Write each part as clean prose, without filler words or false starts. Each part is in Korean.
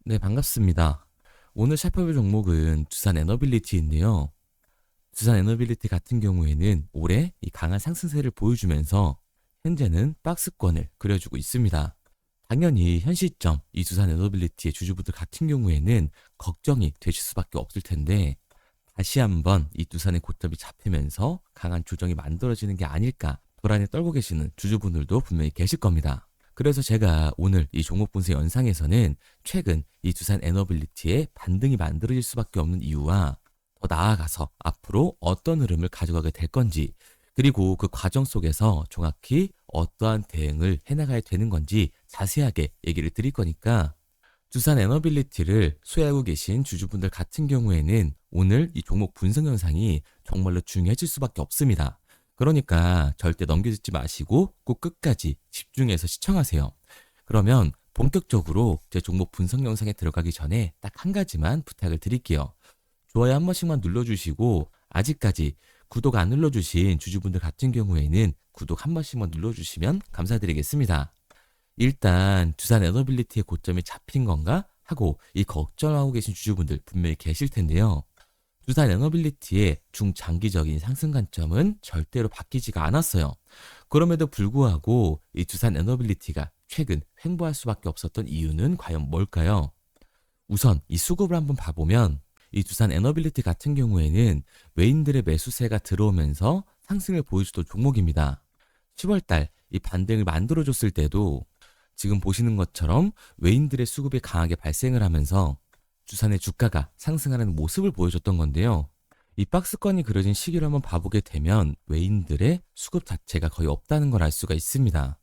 네, 반갑습니다. 오늘 살펴볼 종목은 두산 에너빌리티인데요. 두산 에너빌리티 같은 경우에는 올해 이 강한 상승세를 보여주면서 현재는 박스권을 그려주고 있습니다. 당연히 현 시점 이 두산 에너빌리티의 주주분들 같은 경우에는 걱정이 되실 수밖에 없을 텐데 다시 한번 이 두산의 고점이 잡히면서 강한 조정이 만들어지는 게 아닐까 불안에 떨고 계시는 주주분들도 분명히 계실 겁니다. 그래서 제가 오늘 이 종목 분석 영상에서는 최근 이 두산 에너빌리티의 반등이 만들어질 수밖에 없는 이유와 더 나아가서 앞으로 어떤 흐름을 가져가게 될 건지, 그리고 그 과정 속에서 정확히 어떠한 대응을 해나가야 되는 건지 자세하게 얘기를 드릴 거니까 두산 에너빌리티를 소유하고 계신 주주분들 같은 경우에는 오늘 이 종목 분석 영상이 정말로 중요해질 수밖에 없습니다. 그러니까 절대 넘겨듣지 마시고 꼭 끝까지 집중해서 시청하세요. 그러면 본격적으로 제 종목 분석 영상에 들어가기 전에 딱 한 가지만 부탁을 드릴게요. 좋아요 한 번씩만 눌러주시고 아직까지 구독 안 눌러주신 주주분들 같은 경우에는 구독 한 번씩만 눌러주시면 감사드리겠습니다. 일단 두산 에너빌리티의 고점이 잡힌 건가 하고 이 걱정하고 계신 주주분들 분명히 계실 텐데요. 두산 에너빌리티의 중장기적인 상승 관점은 절대로 바뀌지가 않았어요. 그럼에도 불구하고 이 두산 에너빌리티가 최근 횡보할 수밖에 없었던 이유는 과연 뭘까요? 우선 이 수급을 한번 봐보면 이 두산 에너빌리티 같은 경우에는 외인들의 매수세가 들어오면서 상승을 보여주던 종목입니다. 10월달 이 반등을 만들어줬을 때도 지금 보시는 것처럼 외인들의 수급이 강하게 발생을 하면서 두산의 주가가 상승하는 모습을 보여줬던 건데요. 이 박스권이 그려진 시기를 한번 봐보게 되면 외인들의 수급 자체가 거의 없다는 걸 알 수가 있습니다.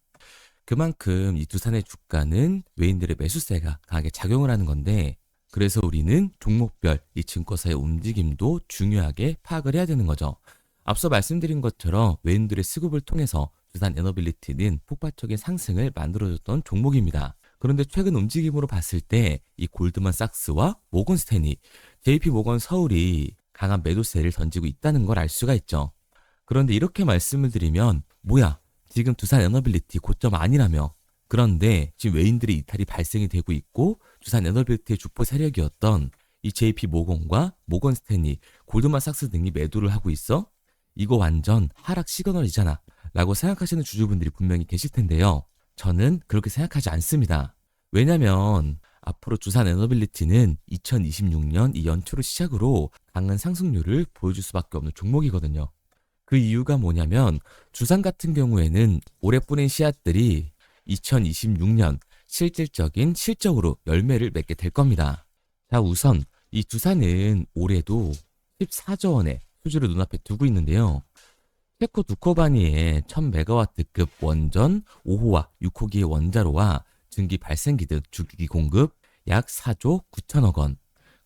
그만큼 이 두산의 주가는 외인들의 매수세가 강하게 작용을 하는 건데, 그래서 우리는 종목별 이 증권사의 움직임도 중요하게 파악을 해야 되는 거죠. 앞서 말씀드린 것처럼 외인들의 수급을 통해서 두산 에너빌리티는 폭발적인 상승을 만들어줬던 종목입니다. 그런데 최근 움직임으로 봤을 때 이 골드만삭스와 모건스탠리, JP모건 서울이 강한 매도세를 던지고 있다는 걸 알 수가 있죠. 그런데 이렇게 말씀을 드리면 뭐야? 지금 두산 에너빌리티 고점 아니라며? 그런데 지금 외인들의 이탈이 발생이 되고 있고 두산 에너빌리티의 주포 세력이었던 이 JP모건과 모건스탠리, 골드만삭스 등이 매도를 하고 있어? 이거 완전 하락 시그널이잖아 라고 생각하시는 주주분들이 분명히 계실 텐데요. 저는 그렇게 생각하지 않습니다. 왜냐면 앞으로 두산 에너빌리티는 2026년 이 연초를 시작으로 강한 상승률을 보여줄 수밖에 없는 종목이거든요. 그 이유가 뭐냐면 두산 같은 경우에는 올해 뿌린 씨앗들이 2026년 실질적인 실적으로 열매를 맺게 될 겁니다. 자, 우선 이 두산은 올해도 14조 원의 수주를 눈앞에 두고 있는데요. 테코 두코바니의 1000메가와트급 원전 5호와 6호기의 원자로와 증기 발생기 등 주기기 공급 약 4조 9천억 원,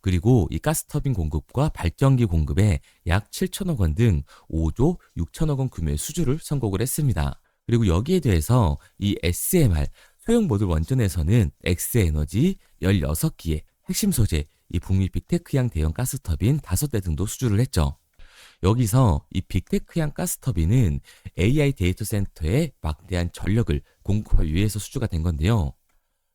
그리고 이 가스터빈 공급과 발전기 공급에 약 7천억 원 등 5조 6천억 원 규모의 수주를 선곡을 했습니다. 그리고 여기에 대해서 이 SMR 소형 모듈 원전에서는 엑스에너지 16기의 핵심 소재 이 북미 빅테크향 대형 가스터빈 5대 등도 수주를 했죠. 여기서 이 빅테크향 가스터빈은 AI 데이터 센터에 막대한 전력을 공급하기 위해서 수주가 된 건데요.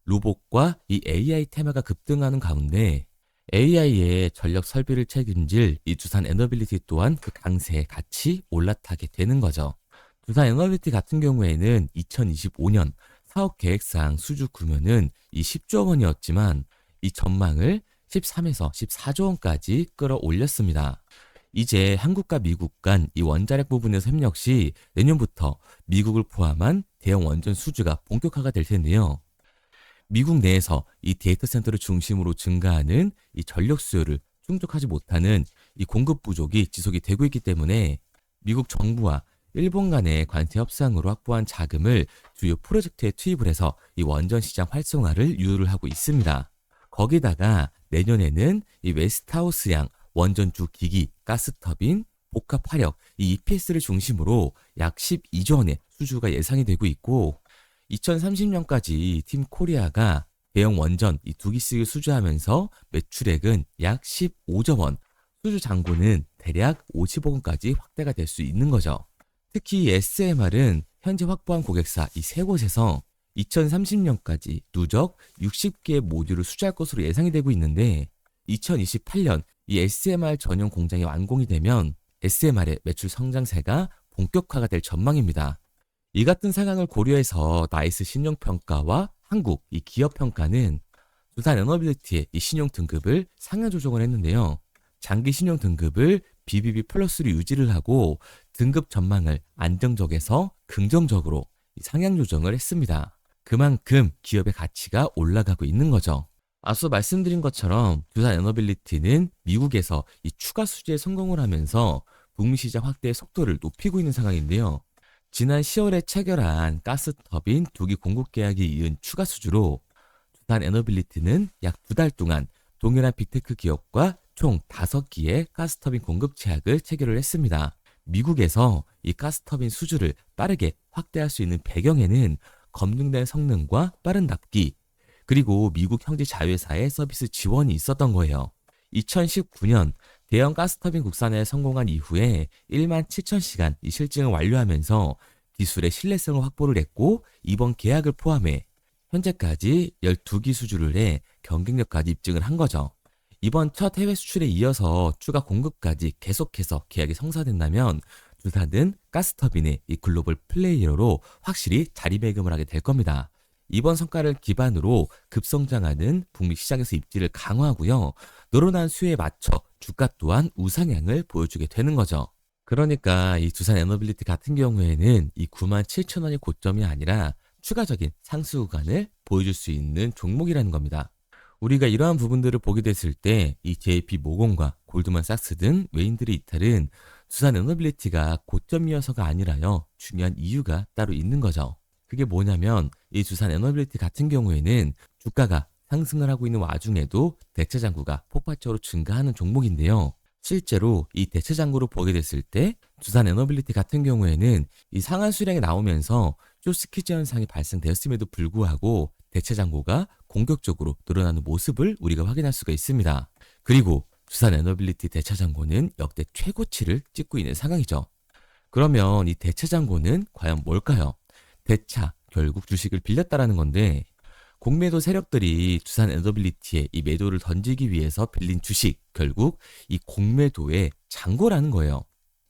로봇과 이 AI 테마가 급등하는 가운데 AI의 전력 설비를 책임질 이 두산 에너빌리티 또한 그 강세에 같이 올라타게 되는 거죠. 두산 에너빌리티 같은 경우에는 2025년 사업 계획상 수주 규모는 이 10조 원이었지만 이 전망을 13에서 14조 원까지 끌어올렸습니다. 이제 한국과 미국 간 이 원자력 부분에서 협력 시 내년부터 미국을 포함한 대형 원전 수주가 본격화가 될 텐데요. 미국 내에서 이 데이터 센터를 중심으로 증가하는 이 전력 수요를 충족하지 못하는 이 공급 부족이 지속이 되고 있기 때문에 미국 정부와 일본 간의 관세 협상으로 확보한 자금을 주요 프로젝트에 투입을 해서 이 원전 시장 활성화를 유도를 하고 있습니다. 거기다가 내년에는 이 웨스트하우스양 원전주 기기, 가스터빈, 복합 화력, 이 EPS를 중심으로 약 12조 원의 수주가 예상이 되고 있고 2030년까지 팀 코리아가 대형 원전 이 2기씩을 수주하면서 매출액은 약 15조 원, 수주 잔고는 대략 50억 원까지 확대가 될 수 있는 거죠. 특히 SMR은 현재 확보한 고객사 이 세 곳에서 2030년까지 누적 60개의 모듈을 수주할 것으로 예상이 되고 있는데 2028년 이 SMR 전용 공장이 완공이 되면 SMR의 매출 성장세가 본격화가 될 전망입니다. 이 같은 상황을 고려해서 나이스 신용평가와 한국 이 기업평가는 두산 에너빌리티의 이 신용 등급을 상향 조정을 했는데요. 장기 신용 등급을 BBB 플러스로 유지를 하고 등급 전망을 안정적에서 긍정적으로 상향 조정을 했습니다. 그만큼 기업의 가치가 올라가고 있는 거죠. 앞서 말씀드린 것처럼 두산 에너빌리티는 미국에서 이 추가 수주에 성공을 하면서 북미 시장 확대의 속도를 높이고 있는 상황인데요. 지난 10월에 체결한 가스터빈 2기 공급 계약이 이은 추가 수주로 두산 에너빌리티는 약 2달 동안 동일한 빅테크 기업과 총 5기의 가스터빈 공급 계약을 체결을 했습니다. 미국에서 이 가스터빈 수주를 빠르게 확대할 수 있는 배경에는 검증된 성능과 빠른 납기, 그리고 미국 형제 자회사의 서비스 지원이 있었던 거예요. 2019년 대형 가스터빈 국산화에 성공한 이후에 17,000시간 이 실증을 완료하면서 기술의 신뢰성을 확보를 했고 이번 계약을 포함해 현재까지 12기 수주를 해 경쟁력까지 입증을 한 거죠. 이번 첫 해외 수출에 이어서 추가 공급까지 계속해서 계약이 성사된다면 두산은 가스터빈의 이 글로벌 플레이어로 확실히 자리매김을 하게 될 겁니다. 이번 성과를 기반으로 급성장하는 북미 시장에서 입지를 강화하고요. 늘어난 수요에 맞춰 주가 또한 우상향을 보여주게 되는 거죠. 그러니까 이 두산 에너빌리티 같은 경우에는 이 97,000원이 고점이 아니라 추가적인 상승 구간을 보여줄 수 있는 종목이라는 겁니다. 우리가 이러한 부분들을 보게 됐을 때 이 JP 모건과 골드만삭스 등 외인들의 이탈은 두산 에너빌리티가 고점이어서가 아니라요. 중요한 이유가 따로 있는 거죠. 그게 뭐냐면 이 두산 에너빌리티 같은 경우에는 주가가 상승을 하고 있는 와중에도 대체 잔고가 폭발적으로 증가하는 종목인데요. 실제로 이 대체 잔고를 보게 됐을 때 두산 에너빌리티 같은 경우에는 이 상한 수량이 나오면서 쇼스퀴즈 현상이 발생되었음에도 불구하고 대체 잔고가 공격적으로 늘어나는 모습을 우리가 확인할 수가 있습니다. 그리고 두산 에너빌리티 대체 잔고는 역대 최고치를 찍고 있는 상황이죠. 그러면 이 대체 잔고는 과연 뭘까요? 대차, 결국 주식을 빌렸다라는 건데 공매도 세력들이 두산 에너빌리티에 이 매도를 던지기 위해서 빌린 주식, 결국 이 공매도의 잔고라는 거예요.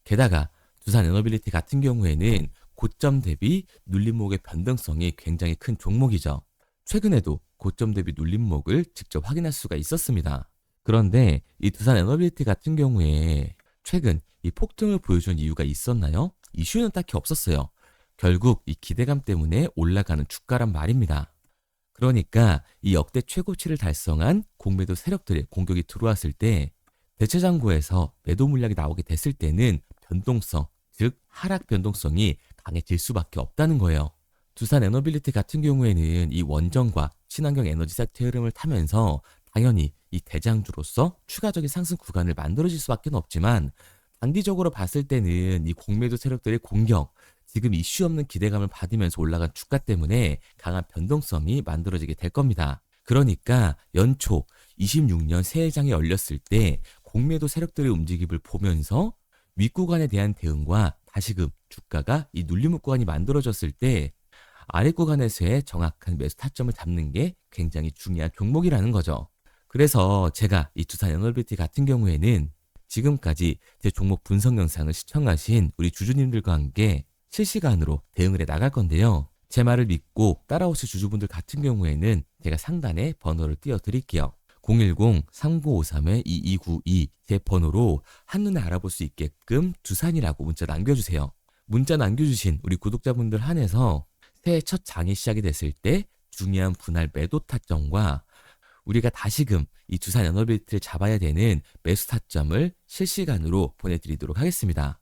게다가 두산 에너빌리티 같은 경우에는 고점 대비 눌림목의 변동성이 굉장히 큰 종목이죠. 최근에도 고점 대비 눌림목을 직접 확인할 수가 있었습니다. 그런데 이 두산 에너빌리티 같은 경우에 최근 이 폭등을 보여준 이유가 있었나요? 이슈는 딱히 없었어요. 결국 이 기대감 때문에 올라가는 주가란 말입니다. 그러니까 이 역대 최고치를 달성한 공매도 세력들의 공격이 들어왔을 때 대체 잔고에서 매도 물량이 나오게 됐을 때는 변동성, 즉 하락 변동성이 강해질 수밖에 없다는 거예요. 두산 에너빌리티 같은 경우에는 이 원전과 친환경 에너지 섹터 흐름을 타면서 당연히 이 대장주로서 추가적인 상승 구간을 만들어질 수밖에 없지만 단기적으로 봤을 때는 이 공매도 세력들의 공격, 지금 이슈 없는 기대감을 받으면서 올라간 주가 때문에 강한 변동성이 만들어지게 될 겁니다. 그러니까 연초 26년 새해장이 열렸을 때 공매도 세력들의 움직임을 보면서 윗구간에 대한 대응과 다시금 주가가 이 눌림목 구간이 만들어졌을 때 아래 구간에서의 정확한 매수 타점을 잡는 게 굉장히 중요한 종목이라는 거죠. 그래서 제가 이 두산 에너빌리티 같은 경우에는 지금까지 제 종목 분석 영상을 시청하신 우리 주주님들과 함께 실시간으로 대응을 해 나갈 건데요. 제 말을 믿고 따라오실 주주분들 같은 경우에는 제가 상단에 번호를 띄워드릴게요. 010-3953-2292 제 번호로 한눈에 알아볼 수 있게끔 두산이라고 문자 남겨주세요. 문자 남겨주신 우리 구독자분들 한해서 새해 첫 장이 시작이 됐을 때 중요한 분할 매도 타점과 우리가 다시금 이 두산 에너빌리티를 잡아야 되는 매수 타점을 실시간으로 보내드리도록 하겠습니다.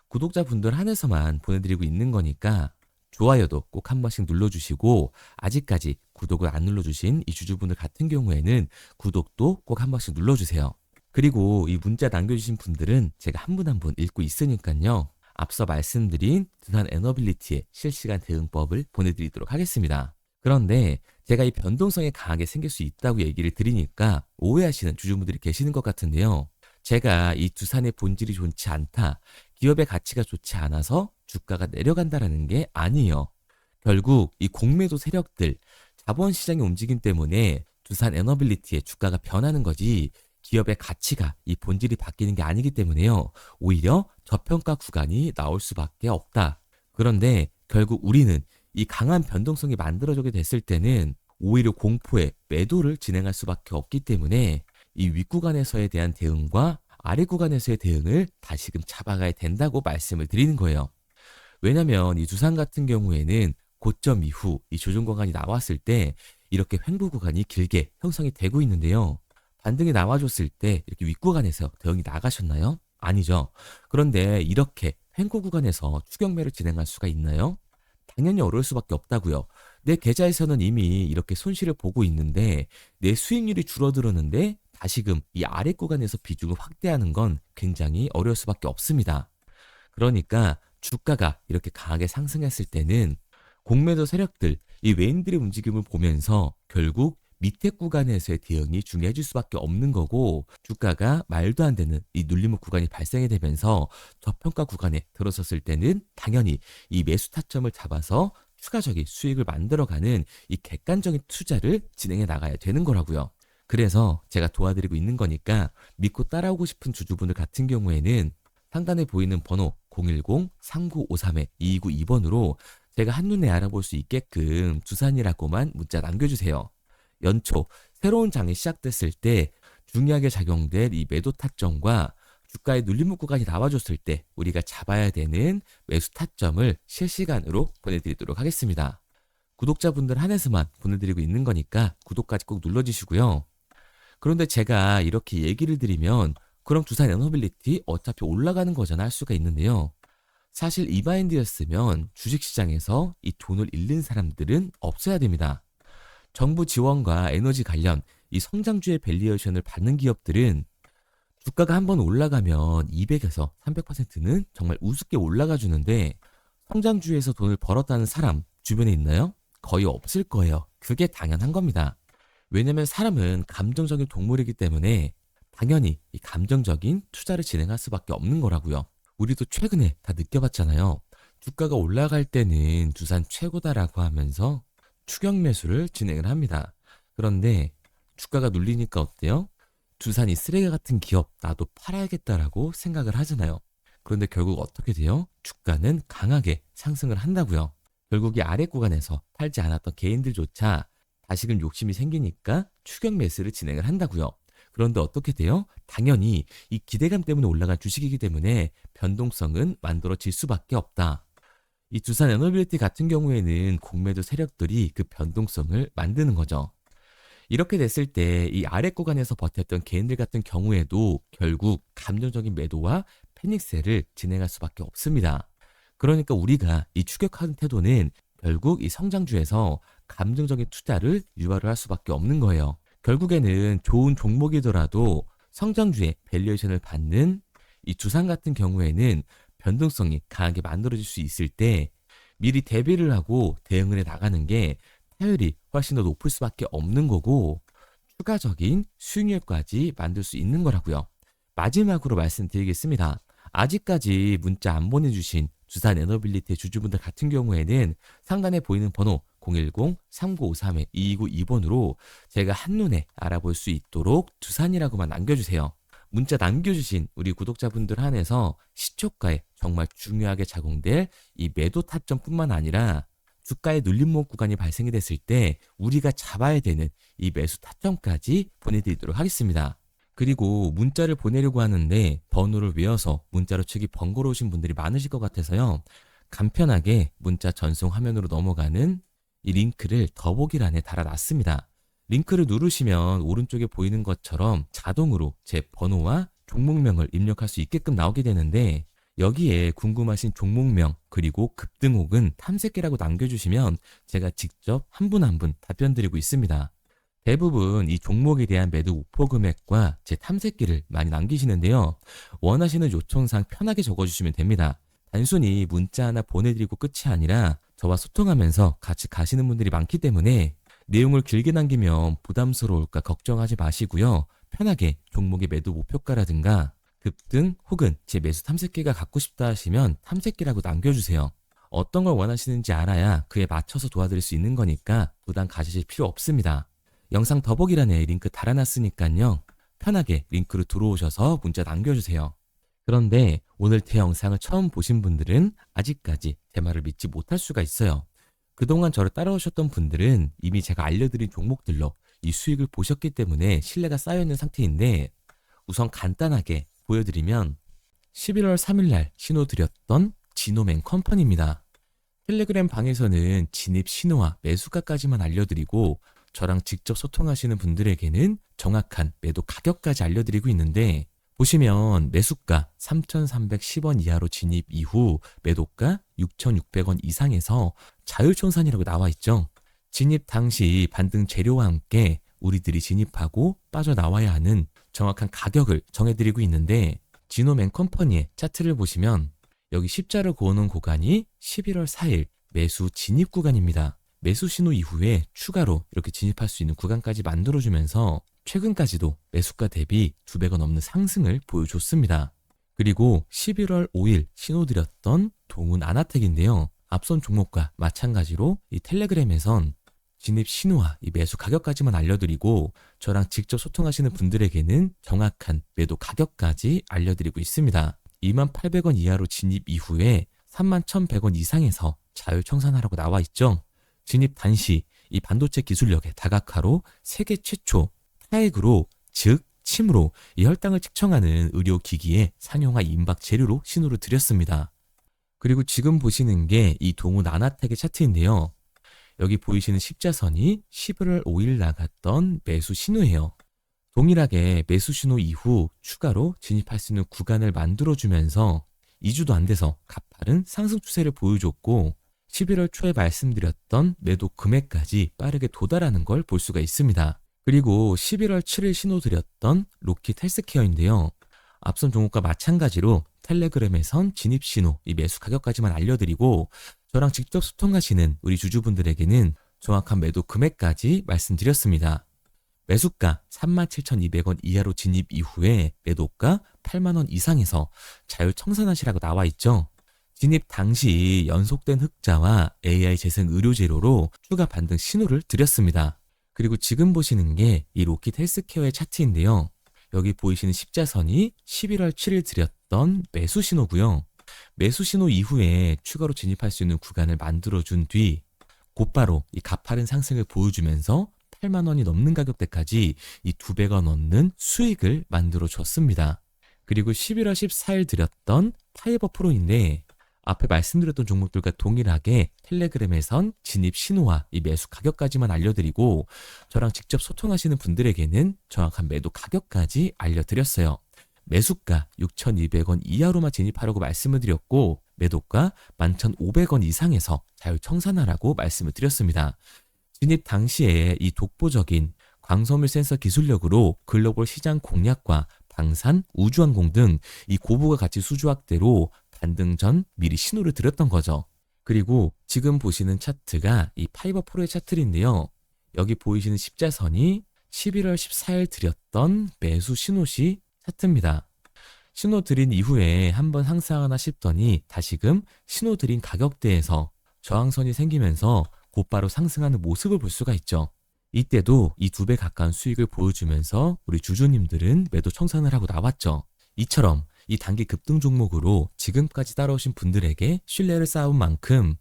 구독자분들 한해서만 보내드리고 있는 거니까 좋아요도 꼭 한 번씩 눌러주시고 아직까지 구독을 안 눌러주신 이 주주분들 같은 경우에는 구독도 꼭 한 번씩 눌러주세요. 그리고 이 문자 남겨주신 분들은 제가 한 분 한 분 읽고 있으니까요. 앞서 말씀드린 두산 에너빌리티의 실시간 대응법을 보내드리도록 하겠습니다. 그런데 제가 이 변동성이 강하게 생길 수 있다고 얘기를 드리니까 오해하시는 주주분들이 계시는 것 같은데요. 제가 이 두산의 본질이 좋지 않다, 기업의 가치가 좋지 않아서 주가가 내려간다라는 게 아니에요. 결국 이 공매도 세력들, 자본시장의 움직임 때문에 두산 에너빌리티의 주가가 변하는 거지 기업의 가치가 이 본질이 바뀌는 게 아니기 때문에요. 오히려 저평가 구간이 나올 수밖에 없다. 그런데 결국 우리는 이 강한 변동성이 만들어지게 됐을 때는 오히려 공포의 매도를 진행할 수밖에 없기 때문에 이 윗구간에서에 대한 대응과 아래 구간에서의 대응을 다시금 잡아가야 된다고 말씀을 드리는 거예요. 왜냐면 이 두산 같은 경우에는 고점 이후 이 조정 구간이 나왔을 때 이렇게 횡보 구간이 길게 형성이 되고 있는데요. 반등이 나와줬을 때 이렇게 윗구간에서 대응이 나가셨나요? 아니죠. 그런데 이렇게 횡보 구간에서 추격매를 진행할 수가 있나요? 당연히 어려울 수밖에 없다고요. 내 계좌에서는 이미 이렇게 손실을 보고 있는데 내 수익률이 줄어들었는데 다시금 이 아래 구간에서 비중을 확대하는 건 굉장히 어려울 수밖에 없습니다. 그러니까 주가가 이렇게 강하게 상승했을 때는 공매도 세력들, 이 외인들의 움직임을 보면서 결국 밑에 구간에서의 대응이 중요해질 수밖에 없는 거고 주가가 말도 안 되는 이 눌림목 구간이 발생이 되면서 저평가 구간에 들어섰을 때는 당연히 이 매수 타점을 잡아서 추가적인 수익을 만들어가는 이 객관적인 투자를 진행해 나가야 되는 거라고요. 그래서 제가 도와드리고 있는 거니까 믿고 따라오고 싶은 주주분들 같은 경우에는 상단에 보이는 번호 010-3953-2292번으로 제가 한눈에 알아볼 수 있게끔 두산이라고만 문자 남겨주세요. 연초 새로운 장이 시작됐을 때 중요하게 작용될 이 매도 타점과 주가의 눌림목 구간이 나와줬을 때 우리가 잡아야 되는 매수 타점을 실시간으로 보내드리도록 하겠습니다. 구독자분들 한해서만 보내드리고 있는 거니까 구독까지 꼭 눌러주시고요. 그런데 제가 이렇게 얘기를 드리면 그럼 두산 에너빌리티 어차피 올라가는 거잖아 할 수가 있는데요. 사실 이 마인드였으면 주식시장에서 이 돈을 잃는 사람들은 없어야 됩니다. 정부 지원과 에너지 관련 이 성장주의 밸류에이션을 받는 기업들은 주가가 한번 올라가면 200에서 300%는 정말 우습게 올라가 주는데 성장주에서 돈을 벌었다는 사람 주변에 있나요? 거의 없을 거예요. 그게 당연한 겁니다. 왜냐면 사람은 감정적인 동물이기 때문에 당연히 이 감정적인 투자를 진행할 수밖에 없는 거라고요. 우리도 최근에 다 느껴봤잖아요. 주가가 올라갈 때는 두산 최고다라고 하면서 추격 매수를 진행을 합니다. 그런데 주가가 눌리니까 어때요? 두산이 쓰레기 같은 기업 나도 팔아야겠다라고 생각을 하잖아요. 그런데 결국 어떻게 돼요? 주가는 강하게 상승을 한다고요. 결국 이 아래 구간에서 팔지 않았던 개인들조차 다시금 욕심이 생기니까 추격 매수를 진행을 한다고요. 그런데 어떻게 돼요? 당연히 이 기대감 때문에 올라간 주식이기 때문에 변동성은 만들어질 수밖에 없다. 이 두산 에너빌리티 같은 경우에는 공매도 세력들이 그 변동성을 만드는 거죠. 이렇게 됐을 때 이 아래 구간에서 버텼던 개인들 같은 경우에도 결국 감정적인 매도와 패닉셀을 진행할 수밖에 없습니다. 그러니까 우리가 이 추격하는 태도는 결국 이 성장주에서 감정적인 투자를 유발을 할 수밖에 없는 거예요. 결국에는 좋은 종목이더라도 성장주의 밸류에이션을 받는 이 두산 같은 경우에는 변동성이 강하게 만들어질 수 있을 때 미리 대비를 하고 대응을 해 나가는 게 타율이 훨씬 더 높을 수밖에 없는 거고 추가적인 수익률까지 만들 수 있는 거라고요. 마지막으로 말씀드리겠습니다. 아직까지 문자 안 보내주신 두산 에너빌리티의 주주분들 같은 경우에는 상단에 보이는 번호 010-3953-2292번으로 제가 한눈에 알아볼 수 있도록 두산이라고만 남겨주세요. 문자 남겨주신 우리 구독자분들 한해서 시초가에 정말 중요하게 작용될 이 매도 타점뿐만 아니라 주가의 눌림목 구간이 발생이 됐을 때 우리가 잡아야 되는 이 매수 타점까지 보내드리도록 하겠습니다. 그리고 문자를 보내려고 하는데 번호를 외워서 문자로 치기 번거로우신 분들이 많으실 것 같아서요. 간편하게 문자 전송 화면으로 넘어가는 이 링크를 더보기란에 달아놨습니다. 링크를 누르시면 오른쪽에 보이는 것처럼 자동으로 제 번호와 종목명을 입력할 수 있게끔 나오게 되는데 여기에 궁금하신 종목명 그리고 급등 혹은 탐색기라고 남겨주시면 제가 직접 한 분 한 분 답변 드리고 있습니다. 대부분 이 종목에 대한 매도 목표 금액과 제 탐색기를 많이 남기시는데요. 원하시는 요청사항 편하게 적어주시면 됩니다. 단순히 문자 하나 보내드리고 끝이 아니라 저와 소통하면서 같이 가시는 분들이 많기 때문에 내용을 길게 남기면 부담스러울까 걱정하지 마시고요. 편하게 종목의 매도 목표가라든가 급등 혹은 제 매수 탐색기가 갖고 싶다 하시면 탐색기라고 남겨주세요. 어떤 걸 원하시는지 알아야 그에 맞춰서 도와드릴 수 있는 거니까 부담 가지실 필요 없습니다. 영상 더보기란에 링크 달아놨으니까요. 편하게 링크로 들어오셔서 문자 남겨주세요. 그런데 오늘 제 영상을 처음 보신 분들은 아직까지 제 말을 믿지 못할 수가 있어요. 그동안 저를 따라오셨던 분들은 이미 제가 알려드린 종목들로 이 수익을 보셨기 때문에 신뢰가 쌓여있는 상태인데, 우선 간단하게 보여드리면 11월 3일날 신호 드렸던 지노맨 컴퍼니입니다. 텔레그램 방에서는 진입 신호와 매수가까지만 알려드리고 저랑 직접 소통하시는 분들에게는 정확한 매도 가격까지 알려드리고 있는데, 보시면 매수가 3,310원 이하로 진입 이후 매도가 6,600원 이상에서 자율청산이라고 나와 있죠. 진입 당시 반등 재료와 함께 우리들이 진입하고 빠져나와야 하는 정확한 가격을 정해드리고 있는데, 지노맨 컴퍼니의 차트를 보시면 여기 십자를 그어놓은 구간이 11월 4일 매수 진입 구간입니다. 매수 신호 이후에 추가로 이렇게 진입할 수 있는 구간까지 만들어주면서 최근까지도 매수가 대비 2배가 넘는 상승을 보여줬습니다. 그리고 11월 5일 신호 드렸던 동훈 아나텍인데요. 앞선 종목과 마찬가지로 이 텔레그램에선 진입 신호와 이 매수 가격까지만 알려드리고 저랑 직접 소통하시는 분들에게는 정확한 매도 가격까지 알려드리고 있습니다. 28,000원 이하로 진입 이후에 31,100원 이상에서 자율청산하라고 나와 있죠. 진입 단시 이 반도체 기술력의 다각화로 세계 최초 타액으로, 즉 침으로 이 혈당을 측정하는 의료기기의 상용화 임박 재료로 신호를 드렸습니다. 그리고 지금 보시는 게 이 동훈 아나텍의 차트인데요. 여기 보이시는 십자선이 11월 5일 나갔던 매수 신호예요. 동일하게 매수 신호 이후 추가로 진입할 수 있는 구간을 만들어주면서 2주도 안 돼서 가파른 상승 추세를 보여줬고 11월 초에 말씀드렸던 매도 금액까지 빠르게 도달하는 걸 볼 수가 있습니다. 그리고 11월 7일 신호 드렸던 로킷 헬스케어인데요. 앞선 종목과 마찬가지로 텔레그램에선 진입 신호, 이 매수 가격까지만 알려드리고 저랑 직접 소통하시는 우리 주주분들에게는 정확한 매도 금액까지 말씀드렸습니다. 매수가 37,200원 이하로 진입 이후에 매도가 8만원 이상에서 자율청산하시라고 나와 있죠. 진입 당시 연속된 흑자와 AI 재생 의료 재료로 추가 반등 신호를 드렸습니다. 그리고 지금 보시는 게 이 로킷 헬스케어의 차트인데요. 여기 보이시는 십자선이 11월 7일 드렸던 매수 신호고요. 매수 신호 이후에 추가로 진입할 수 있는 구간을 만들어준 뒤 곧바로 이 가파른 상승을 보여주면서 8만 원이 넘는 가격대까지 이 2배가 넘는 수익을 만들어 줬습니다. 그리고 11월 14일 드렸던 파이버 프로인데 앞에 말씀드렸던 종목들과 동일하게 텔레그램에선 진입 신호와 이 매수 가격까지만 알려드리고 저랑 직접 소통하시는 분들에게는 정확한 매도 가격까지 알려드렸어요. 매수가 6,200원 이하로만 진입하라고 말씀을 드렸고 매도가 11,500원 이상에서 자율청산하라고 말씀을 드렸습니다. 진입 당시에 이 독보적인 광섬유 센서 기술력으로 글로벌 시장 공략과 방산, 우주항공 등 이 고부가 가치 수주 확대로 반등 전 미리 신호를 드렸던 거죠. 그리고 지금 보시는 차트가 이 파이버 프로의 차트인데요. 여기 보이시는 십자선이 11월 14일 드렸던 매수 신호시 차트입니다. 신호 드린 이후에 한번 상승하나 싶더니 다시금 신호 드린 가격대에서 저항선이 생기면서 곧바로 상승하는 모습을 볼 수가 있죠. 이때도 이 2배 가까운 수익을 보여주면서 우리 주주님들은 매도 청산을 하고 나왔죠. 이처럼 이 단기 급등 종목으로 지금까지 따라오신 분들에게 신뢰를 쌓은 만큼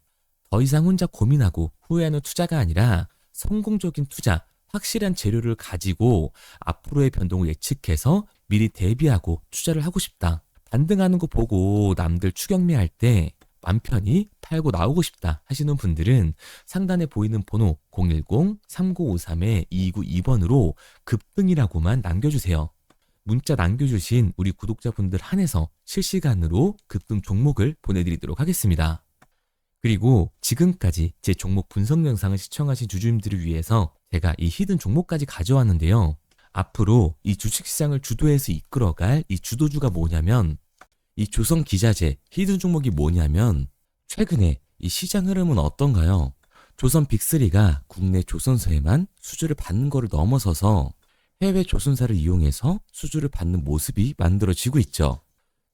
더 이상 혼자 고민하고 후회하는 투자가 아니라 성공적인 투자, 확실한 재료를 가지고 앞으로의 변동을 예측해서 미리 대비하고 투자를 하고 싶다. 반등하는 거 보고 남들 추격매할 때 맘 편히 팔고 나오고 싶다 하시는 분들은 상단에 보이는 번호 010-3953-2292번으로 급등이라고만 남겨주세요. 문자 남겨주신 우리 구독자분들 한해서 실시간으로 급등 종목을 보내드리도록 하겠습니다. 그리고 지금까지 제 종목 분석 영상을 시청하신 주주님들을 위해서 제가 이 히든 종목까지 가져왔는데요. 앞으로 이 주식시장을 주도해서 이끌어갈 이 주도주가 뭐냐면 이 조선기자재 히든 종목이 뭐냐면 최근에 이 시장 흐름은 어떤가요? 조선 빅3가 국내 조선사에만 수주를 받는 거를 넘어서서 해외 조선사를 이용해서 수주를 받는 모습이 만들어지고 있죠.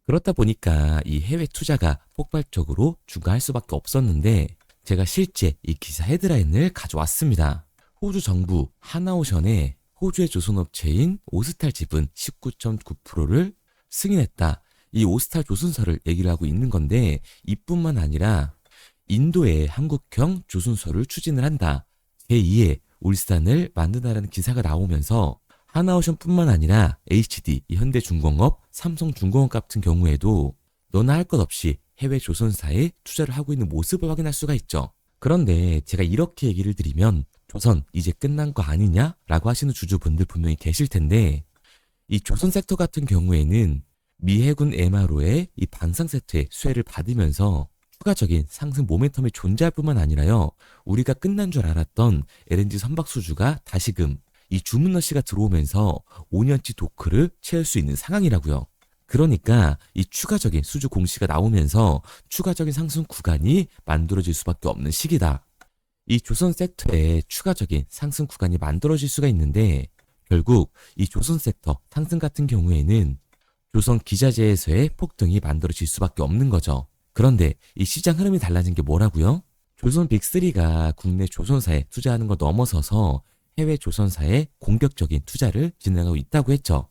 그렇다 보니까 이 해외 투자가 폭발적으로 증가할 수밖에 없었는데 제가 실제 이 기사 헤드라인을 가져왔습니다. 호주 정부 하나오션에 호주의 조선업체인 오스탈 지분 19.9%를 승인했다. 이 오스탈 조선사를 얘기를 하고 있는 건데 이뿐만 아니라 인도에 한국형 조선소를 추진을 한다. 제2의 울산을 만든다라는 기사가 나오면서 하나오션뿐만 아니라 HD, 현대중공업, 삼성중공업 같은 경우에도 너나 할 것 없이 해외 조선사에 투자를 하고 있는 모습을 확인할 수가 있죠. 그런데 제가 이렇게 얘기를 드리면 조선 이제 끝난 거 아니냐라고 하시는 주주분들 분명히 계실 텐데 이 조선 섹터 같은 경우에는 미 해군 MRO의 이 방산 세트의 수혜를 받으면서 추가적인 상승 모멘텀이 존재할 뿐만 아니라요. 우리가 끝난 줄 알았던 LNG 선박 수주가 다시금 이 주문러시가 들어오면서 5년치 도크를 채울 수 있는 상황이라고요. 그러니까 이 추가적인 수주 공시가 나오면서 추가적인 상승 구간이 만들어질 수밖에 없는 시기다. 이 조선 섹터에 추가적인 상승 구간이 만들어질 수가 있는데 결국 이 조선 섹터 상승 같은 경우에는 조선 기자재에서의 폭등이 만들어질 수밖에 없는 거죠. 그런데 이 시장 흐름이 달라진 게 뭐라고요? 조선 빅3가 국내 조선사에 투자하는 걸 넘어서서 해외 조선사에 공격적인 투자를 진행하고 있다고 했죠.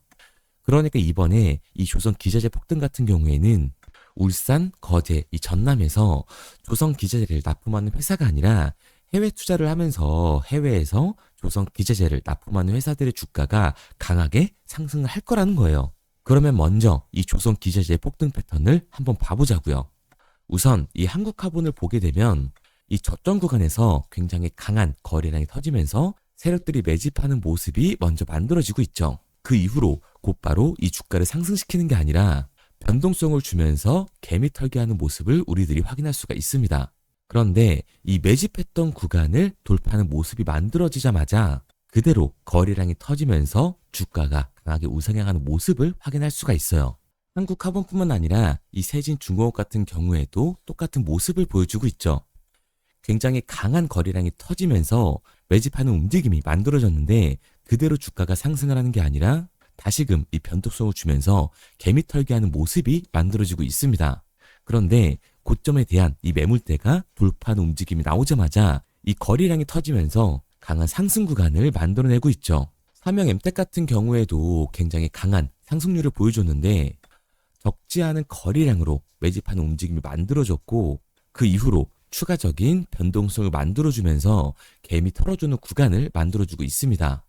그러니까 이번에 이 조선 기자재 폭등 같은 경우에는 울산, 거제, 이 전남에서 조선 기자재를 납품하는 회사가 아니라 해외 투자를 하면서 해외에서 조선 기자재를 납품하는 회사들의 주가가 강하게 상승을 할 거라는 거예요. 그러면 먼저 이 조선 기자재 폭등 패턴을 한번 봐보자고요. 우선 이 한국화본을 보게 되면 이 저점 구간에서 굉장히 강한 거래량이 터지면서 세력들이 매집하는 모습이 먼저 만들어지고 있죠. 그 이후로 곧바로 이 주가를 상승시키는 게 아니라 변동성을 주면서 개미 털기하는 모습을 우리들이 확인할 수가 있습니다. 그런데 이 매집했던 구간을 돌파하는 모습이 만들어지자마자 그대로 거래량이 터지면서 주가가 강하게 우상향하는 모습을 확인할 수가 있어요. 한국화본뿐만 아니라 이 세진중공업 같은 경우에도 똑같은 모습을 보여주고 있죠. 굉장히 강한 거래량이 터지면서 매집하는 움직임이 만들어졌는데 그대로 주가가 상승을 하는 게 아니라 다시금 이 변동성을 주면서 개미 털기하는 모습이 만들어지고 있습니다. 그런데 고점에 대한 이 매물대가 돌파하는 움직임이 나오자마자 이 거래량이 터지면서 강한 상승 구간을 만들어내고 있죠. 삼형 엠텍 같은 경우에도 굉장히 강한 상승률을 보여줬는데 적지 않은 거래량으로 매집하는 움직임이 만들어졌고 그 이후로 추가적인 변동성을 만들어주면서 개미 털어주는 구간을 만들어주고 있습니다.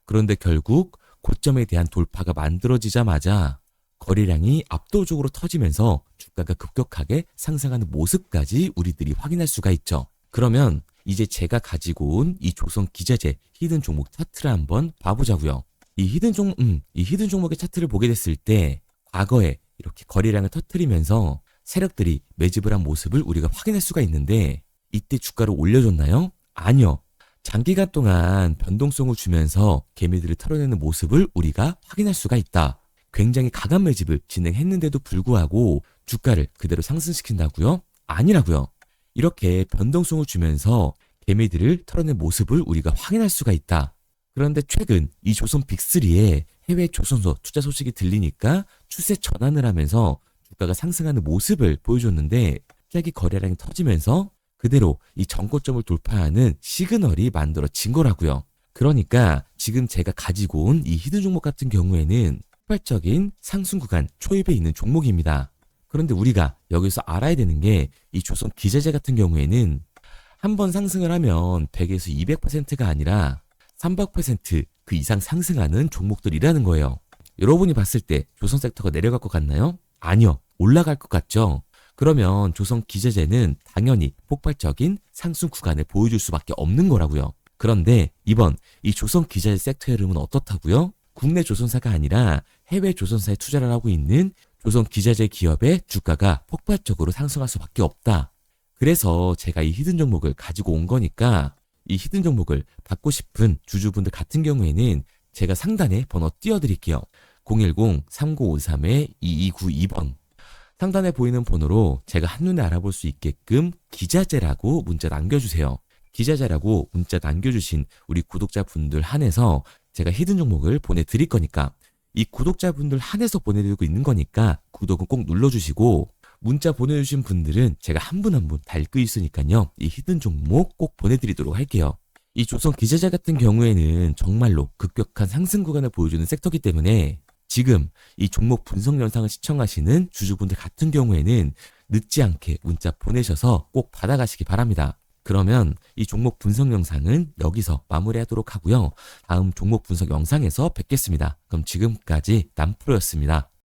그런데 결국 고점에 대한 돌파가 만들어지자마자 거래량이 압도적으로 터지면서 주가가 급격하게 상승하는 모습까지 우리들이 확인할 수가 있죠. 그러면 이제 제가 가지고 온 이 조선 기자재 히든 종목 차트를 한번 봐보자고요. 이 히든 종목의 차트를 보게 됐을 때 과거에 이렇게 거래량을 터뜨리면서 세력들이 매집을 한 모습을 우리가 확인할 수가 있는데 이때 주가를 올려줬나요? 아니요. 장기간 동안 변동성을 주면서 개미들을 털어내는 모습을 우리가 확인할 수가 있다. 굉장히 강한 매집을 진행했는데도 불구하고 주가를 그대로 상승시킨다고요? 아니라고요. 이렇게 변동성을 주면서 개미들을 털어낸 모습을 우리가 확인할 수가 있다. 그런데 최근 이 조선 빅3의 해외 조선소 투자 소식이 들리니까 추세 전환을 하면서 주가가 상승하는 모습을 보여줬는데 갑자기 거래량이 터지면서 그대로 이 전고점을 돌파하는 시그널이 만들어진 거라고요. 그러니까 지금 제가 가지고 온 이 히든 종목 같은 경우에는 폭발적인 상승 구간 초입에 있는 종목입니다. 그런데 우리가 여기서 알아야 되는 게 이 조선 기자재 같은 경우에는 한번 상승을 하면 100에서 200%가 아니라 300%그 이상 상승하는 종목들이라는 거예요. 여러분이 봤을 때 조선 섹터가 내려갈 것 같나요? 아니요. 올라갈 것 같죠? 그러면 조선 기자재는 당연히 폭발적인 상승 구간을 보여줄 수밖에 없는 거라고요. 그런데 이번 이 조선 기자재 섹터의 흐름은 어떻다고요? 국내 조선사가 아니라 해외 조선사에 투자를 하고 있는 조선 기자재 기업의 주가가 폭발적으로 상승할 수밖에 없다. 그래서 제가 이 히든 종목을 가지고 온 거니까 이 히든 종목을 받고 싶은 주주분들 같은 경우에는 제가 상단에 번호 띄워드릴게요. 010-3953-2292번 상단에 보이는 번호로 제가 한눈에 알아볼 수 있게끔 기자재라고 문자 남겨주세요. 기자재라고 문자 남겨주신 우리 구독자분들 한해서 제가 히든 종목을 보내드릴 거니까 이 구독자분들 한해서 보내드리고 있는 거니까 구독은 꼭 눌러주시고, 문자 보내주신 분들은 제가 한 분 한 분 다 읽고 있으니까요. 이 히든 종목 꼭 보내드리도록 할게요. 이 조선 기자재 같은 경우에는 정말로 급격한 상승 구간을 보여주는 섹터이기 때문에 지금 이 종목 분석 영상을 시청하시는 주주분들 같은 경우에는 늦지 않게 문자 보내셔서 꼭 받아가시기 바랍니다. 그러면 이 종목 분석 영상은 여기서 마무리하도록 하고요. 다음 종목 분석 영상에서 뵙겠습니다. 그럼 지금까지 남프로였습니다.